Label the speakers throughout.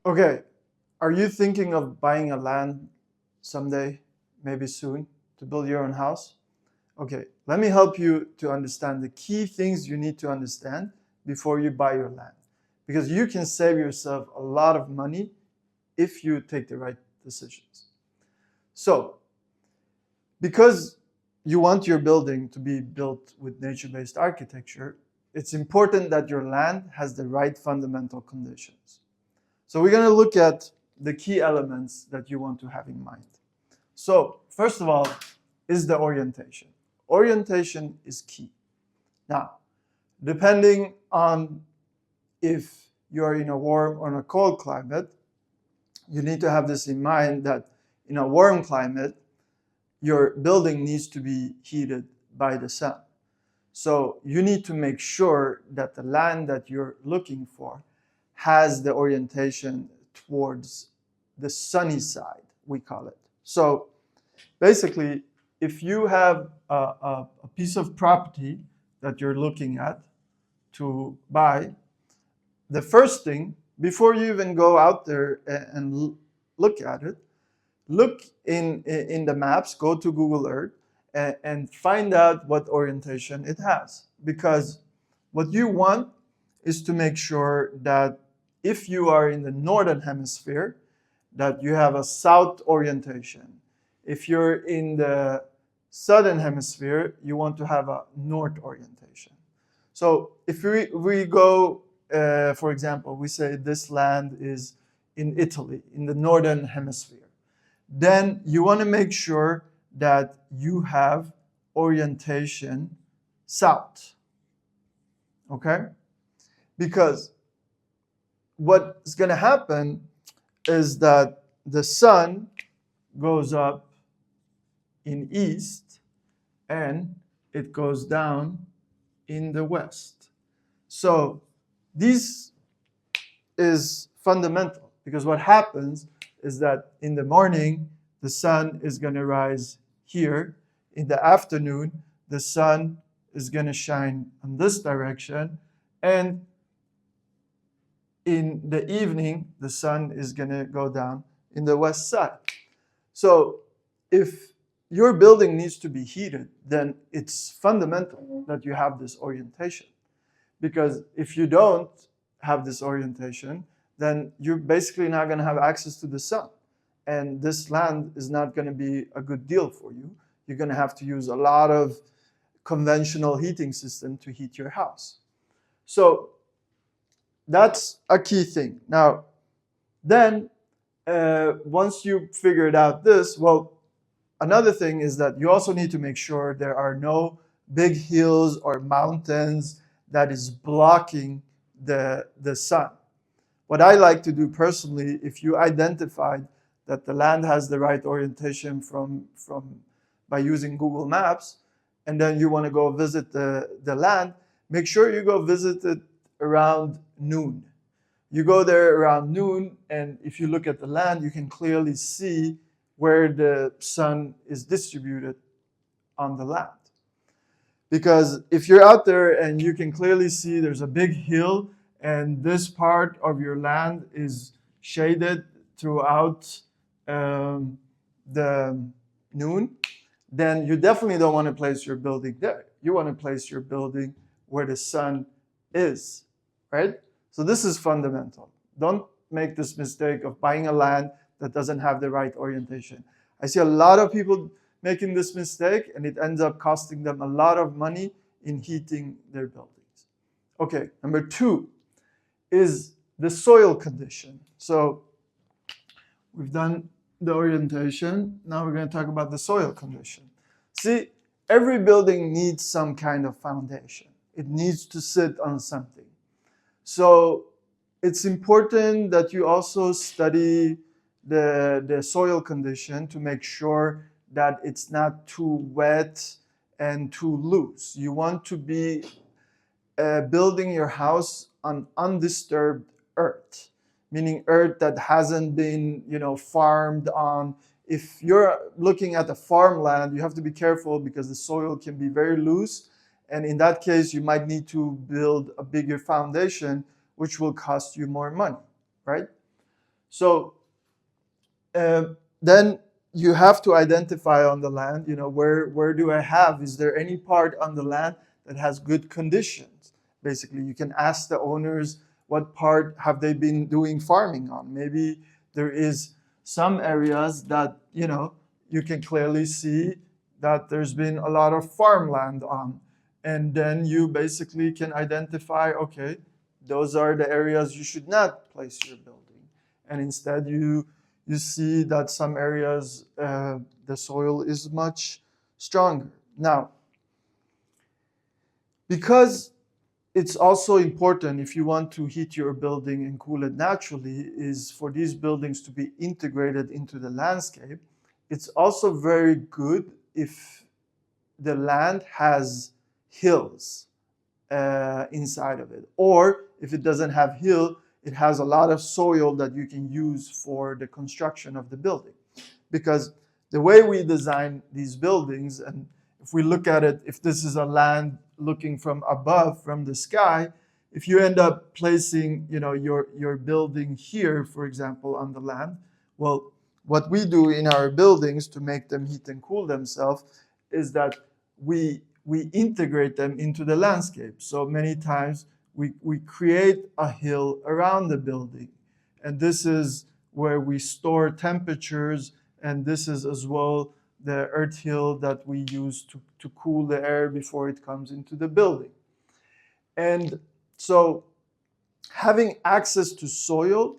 Speaker 1: Okay, are you thinking of buying a land someday, maybe soon, to build your own house? Okay, let me help you to understand the key things you need to understand before you buy your land. Because you can save yourself a lot of money if you take the right decisions. So, because you want your building to be built with nature-based architecture, it's important that your land has the right fundamental conditions. So we're going to look at the key elements that you want to have in mind. So first of all is the orientation. Orientation is key. Now, depending on if you're in a warm or a cold climate, you need to have this in mind that in a warm climate, your building needs to be heated by the sun. So you need to make sure that the land that you're looking for has the orientation towards the sunny side, we call it. So basically, if you have a piece of property that you're looking at to buy, the first thing, before you even go out there and look at it, look in the maps, go to Google Earth, and find out what orientation it has. Because what you want is to make sure that if you are in the northern hemisphere, that you have a south orientation. If you're in the southern hemisphere, you want to have a north orientation. So if we go, for example, we say this land is in Italy, in the northern hemisphere, then you want to make sure that you have orientation south. Okay? Because what's going to happen is that the sun goes up in east and it goes down in the west. So this is fundamental because what happens is that in the morning the sun is going to rise here. In the afternoon the sun is going to shine in this direction, and in the evening, the sun is going to go down in the west side. So if your building needs to be heated, then it's fundamental that you have this orientation. Because if you don't have this orientation, then you're basically not going to have access to the sun. And this land is not going to be a good deal for you. You're going to have to use a lot of conventional heating system to heat your house. So that's a key thing. Now, then, once you figured out this, well, another thing is that you also need to make sure there are no big hills or mountains that is blocking the sun. What I like to do personally, if you identified that the land has the right orientation by using Google Maps, and then you want to go visit the land, make sure you go visit it around noon. You go there around noon, and if you look at the land, you can clearly see where the sun is distributed on the land. Because if you're out there and you can clearly see there's a big hill and this part of your land is shaded throughout the noon, then you definitely don't want to place your building there. You want to place your building where the sun is, right? So this is fundamental. Don't make this mistake of buying a land that doesn't have the right orientation. I see a lot of people making this mistake, and it ends up costing them a lot of money in heating their buildings. Okay, number 2 is the soil condition. So we've done the orientation. Now we're going to talk about the soil condition. See, every building needs some kind of foundation. It needs to sit on something. So it's important that you also study the soil condition to make sure that it's not too wet and too loose. You want to be building your house on undisturbed earth, meaning earth that hasn't been, farmed on. If you're looking at a farmland, you have to be careful because the soil can be very loose. And in that case, you might need to build a bigger foundation, which will cost you more money, right? So then you have to identify on the land, where do I have, is there any part on the land that has good conditions? Basically, you can ask the owners what part have they been doing farming on. Maybe there is some areas that, you can clearly see that there's been a lot of farmland on. And then you basically can identify, okay, those are the areas you should not place your building. And instead you see that some areas the soil is much stronger. Now, because it's also important, if you want to heat your building and cool it naturally, is for these buildings to be integrated into the landscape. It's also very good if the land has hills inside of it, or if it doesn't have hill, it has a lot of soil that you can use for the construction of the building. Because the way we design these buildings, and if we look at it, if this is a land looking from above, from the sky, if you end up placing, your building here, for example, on the land, well, what we do in our buildings to make them heat and cool themselves is that we integrate them into the landscape. So many times we create a hill around the building. And this is where we store temperatures. And this is as well the earth hill that we use to cool the air before it comes into the building. And so having access to soil,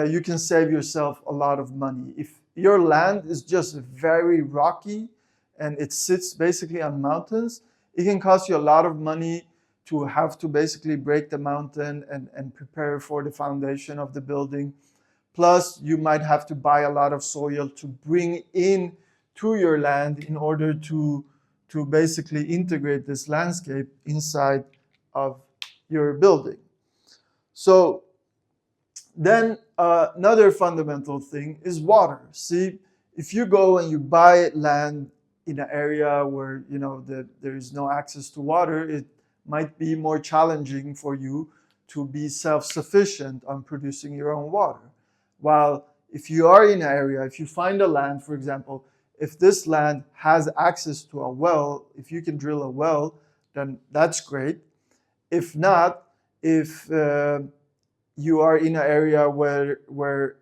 Speaker 1: you can save yourself a lot of money. If your land is just very rocky and it sits basically on mountains, it can cost you a lot of money to have to basically break the mountain and prepare for the foundation of the building. Plus, you might have to buy a lot of soil to bring in to your land in order to basically integrate this landscape inside of your building. So then another fundamental thing is water. See, if you go and you buy land in an area where there is no access to water, it might be more challenging for you to be self-sufficient on producing your own water. While if you are in an area, if you find a land, for example, if this land has access to a well, if you can drill a well, then that's great. If not, if you are in an area where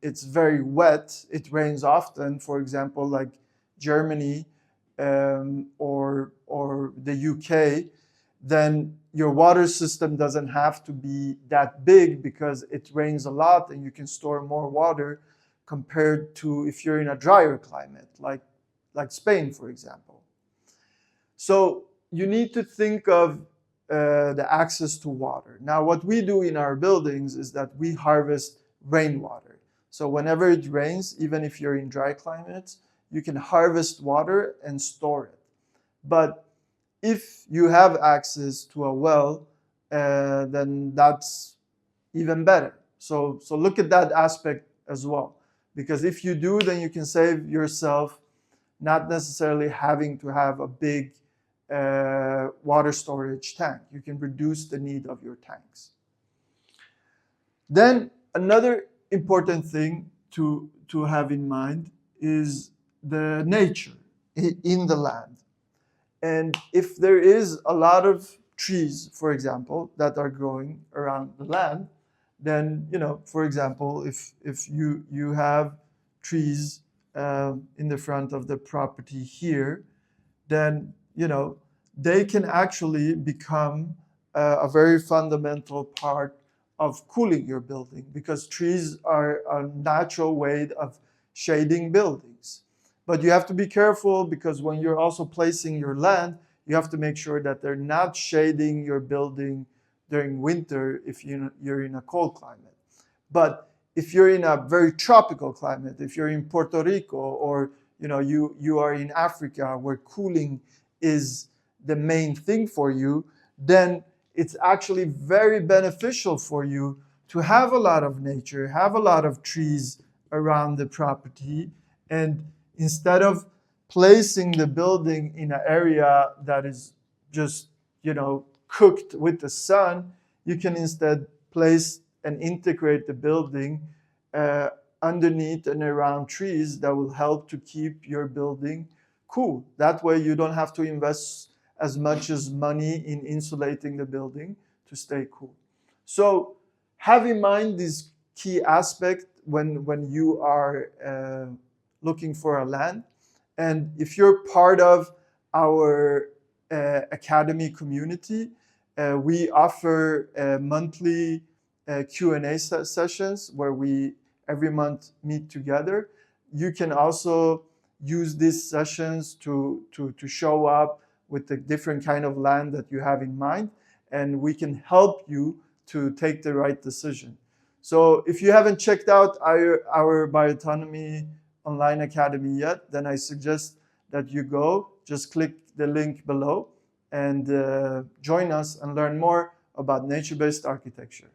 Speaker 1: it's very wet, it rains often, for example, like Germany or the UK, then your water system doesn't have to be that big because it rains a lot and you can store more water compared to if you're in a drier climate, like Spain, for example. So you need to think of the access to water. Now, what we do in our buildings is that we harvest rainwater. So whenever it rains, even if you're in dry climates, you can harvest water and store it. But if you have access to a well, then that's even better. So look at that aspect as well. Because if you do, then you can save yourself not necessarily having to have a big water storage tank. You can reduce the need of your tanks. Then another important thing to have in mind is the nature in the land. And if there is a lot of trees, for example, that are growing around the land, then, for example, if you have trees in the front of the property here, then, they can actually become a very fundamental part of cooling your building, because trees are a natural way of shading buildings. But you have to be careful, because when you're also placing your land, you have to make sure that they're not shading your building during winter if you're in a cold climate. But if you're in a very tropical climate, if you're in Puerto Rico, or you are in Africa where cooling is the main thing for you, then it's actually very beneficial for you to have a lot of nature, have a lot of trees around the property. And instead of placing the building in an area that is just, cooked with the sun, you can instead place and integrate the building uh, underneath and around trees that will help to keep your building cool. That way you don't have to invest as much as money in insulating the building to stay cool. So have in mind this key aspect when you are looking for a land. And if you're part of our academy community, we offer monthly Q&A sessions where we every month meet together. You can also use these sessions to show up with the different kind of land that you have in mind, and we can help you to take the right decision. So if you haven't checked out our Bioautonomy Online Academy yet, then I suggest that you go, just click the link below and join us and learn more about nature-based architecture.